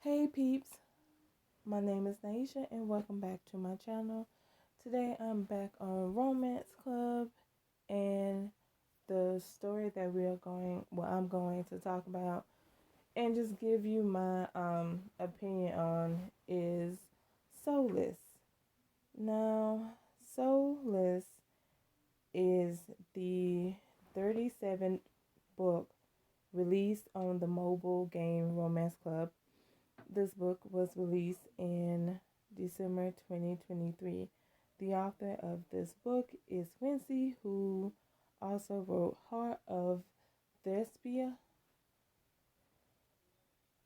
Hey peeps, my name is Naisha and welcome back to my channel. Today I'm back on Romance Club and the story that I'm going to talk about and just give you my opinion on is Soulless. Now, Soulless is the 37th book released on the mobile game Romance Club. This book was released in December 2023. The author of this book is Wincy, who also wrote Heart of Trespia.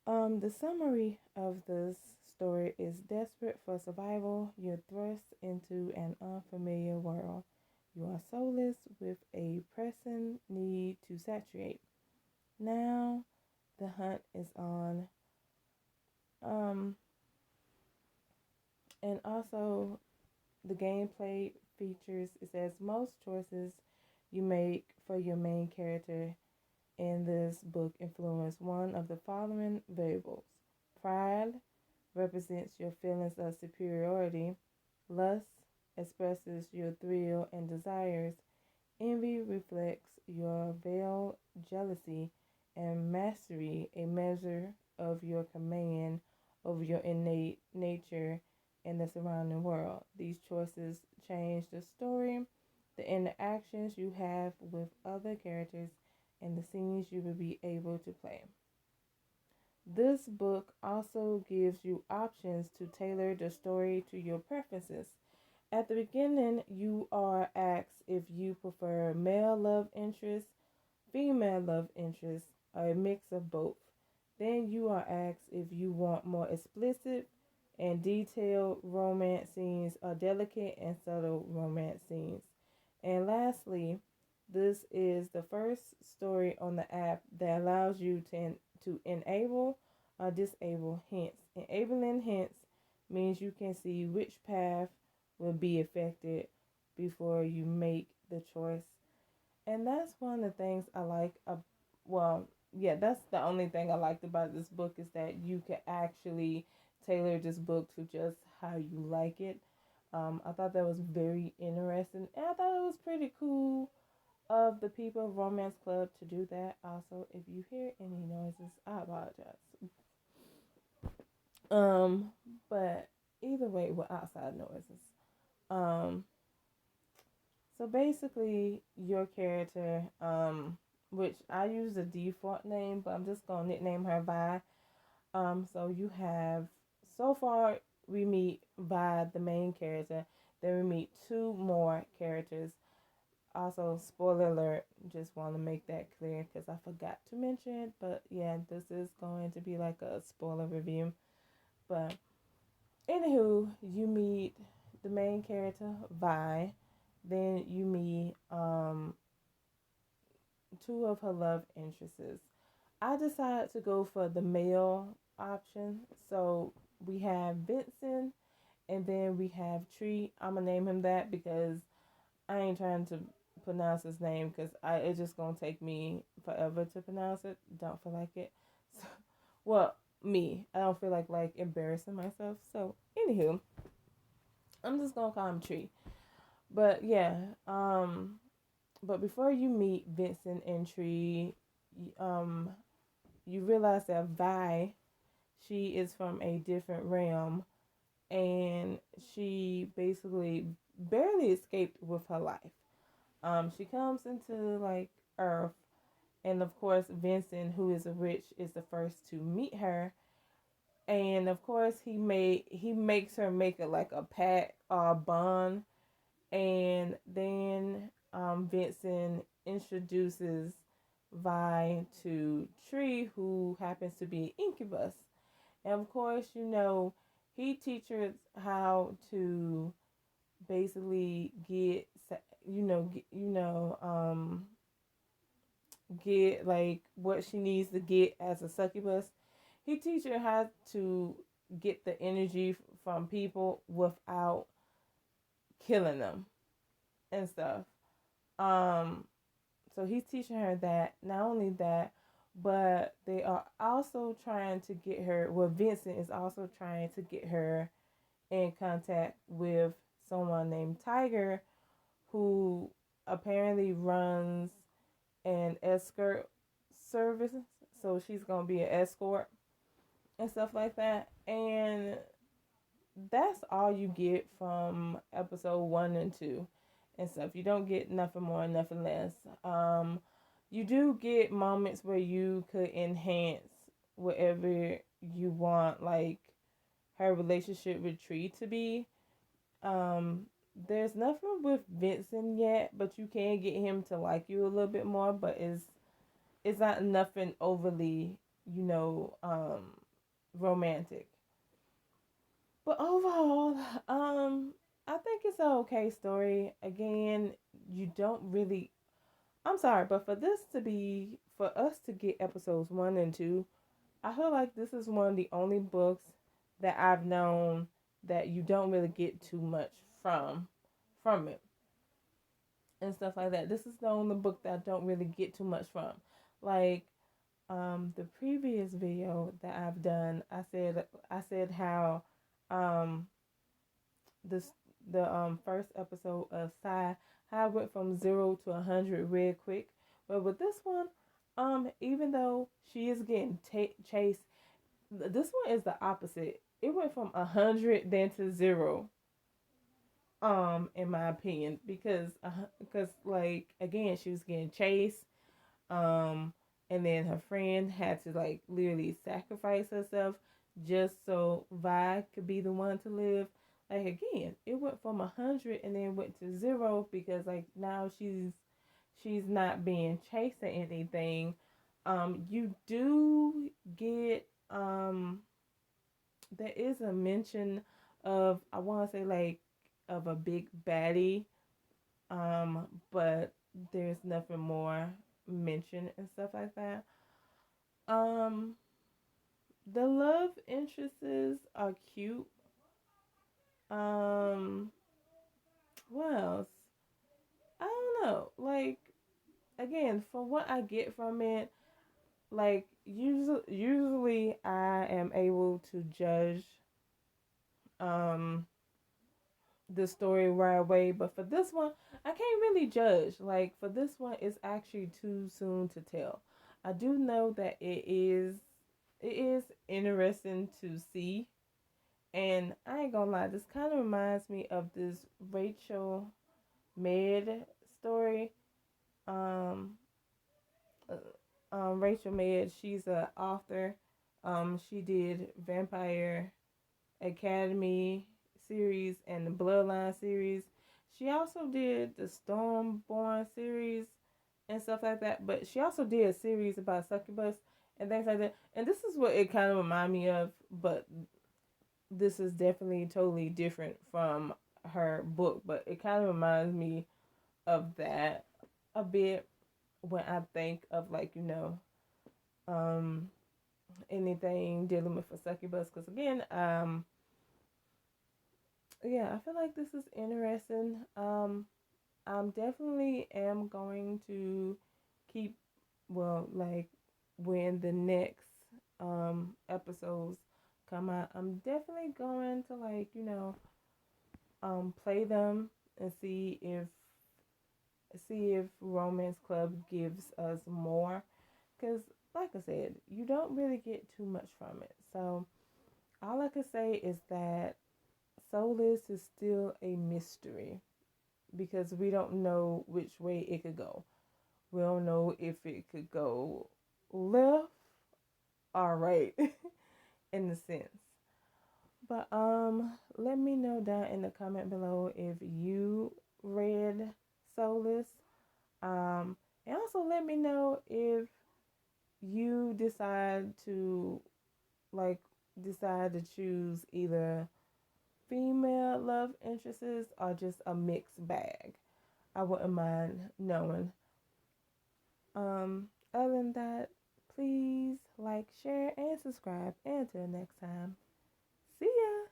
The summary of this story is desperate for survival. You're thrust into an unfamiliar world. You are soulless with a pressing need to satiate. Now the hunt is on. And also the gameplay features, it says most choices you make for your main character in this book influence one of the following variables. Pride represents your feelings of superiority. Lust expresses your thrill and desires. Envy reflects your veiled jealousy, and mastery a measure of your command over your innate nature and the surrounding world. These choices change the story, the interactions you have with other characters, and the scenes you will be able to play. This book also gives you options to tailor the story to your preferences. At the beginning, you are asked if you prefer male love interest, female love interest, or a mix of both. Then you are asked if you want more explicit and detailed romance scenes or delicate and subtle romance scenes. And lastly, this is the first story on the app that allows you to enable or disable hints. Enabling hints means you can see which path will be affected before you make the choice. And that's one of the things I like. That's the only thing I liked about this book is that you can actually tailor this book to just how you like it. I thought that was very interesting, and I thought it was pretty cool of the people of Romance Club to do that. Also, if you hear any noises, I apologize. Um, but either way, with outside noises. Um, so basically, your character, which I use the default name, but I'm just gonna nickname her Vi. So you have so far we meet Vi, the main character. Then we meet two more characters. Also, spoiler alert, just want to make that clear because I forgot to mention it. But yeah, this is going to be like a spoiler review. But anywho, you meet the main character, Vi. Then you meet two of her love interests. I decided to go for the male option. So we have Vincent and then we have Tree. I'm going to name him that because I ain't trying to pronounce his name because it's just going to take me forever to pronounce it. Don't feel like it. So, well, me. I don't feel like embarrassing myself. So, anywho, I'm just going to call him Tree. But yeah, but before you meet Vincent and Tree, um, you realize that Vi, she is from a different realm, and she basically barely escaped with her life. She comes into like Earth, and of course Vincent, who is a witch, is the first to meet her, and of course he makes her make it like a pact or a bond, and then Vincent introduces Vi to Tree, who happens to be an incubus. And of course, he teaches how to basically get like what she needs to get as a succubus. He teaches her how to get the energy from people without killing them and stuff. Um, so he's teaching her that. Not only that, but they are also trying to get her. Well, Vincent is also trying to get her in contact with someone named Tiger, who apparently runs an escort service. So she's gonna be an escort and stuff like that. And that's all you get from episode 1 and 2 and stuff. You don't get nothing more, nothing less. You do get moments where you could enhance whatever you want, like her relationship with Tree to be. Um, there's nothing with Vincent yet, but you can get him to like you a little bit more. But it's not nothing overly, romantic. But overall, I think it's an okay story. Again, you don't really. I'm sorry, but for us to get episodes 1 and 2, I feel like this is one of the only books that I've known that you don't really get too much from it and stuff like that. This is the only book that I don't really get too much from. Like the previous video that I've done, I said how um this the first episode of Psy, how I went from 0 to 100 real quick. But with this one, even though she is getting chased, this one is the opposite. It went from 100 then to 0. In my opinion, because like again, she was getting chased, um, and then her friend had to like literally sacrifice herself just so Vi could be the one to live. Like again, it went from 100 and then went to 0 because like now she's not being chased or anything. You do get there is a mention of, I want to say like, of a big baddie, but there's nothing more mentioned and stuff like that. Um, the love interests are cute. Um, what else? I don't know. Like again, from what I get from it, like usually I am able to judge um the story right away, but for this one, I can't really judge. Like for this one, it's actually too soon to tell. I do know that it is interesting to see, and I ain't gonna lie, this kind of reminds me of this Rachel Med story. Um, Rachel Med, she's a author. She did Vampire Academy series and the Bloodline series. She also did the Stormborn series and stuff like that. But she also did a series about succubus and things like that. And this is what it kind of reminded me of, but this is definitely totally different from her book. But it kind of reminds me of that a bit when I think of like, um, anything dealing with a succubus. Because again, yeah, I feel like this is interesting. I'm definitely am going to keep, well, like when the next episodes come out, I'm definitely going to like, play them and see if Romance Club gives us more, cuz like I said, you don't really get too much from it. So, all I can say is that Soulless is still a mystery because we don't know which way it could go. We don't know if it could go left or right in the sense. But let me know down in the comment below if you read Soulless. And also let me know if you decide to choose either female love interests or just a mixed bag. I wouldn't mind knowing. Other than that, please like, share, and subscribe. And until next time, see ya.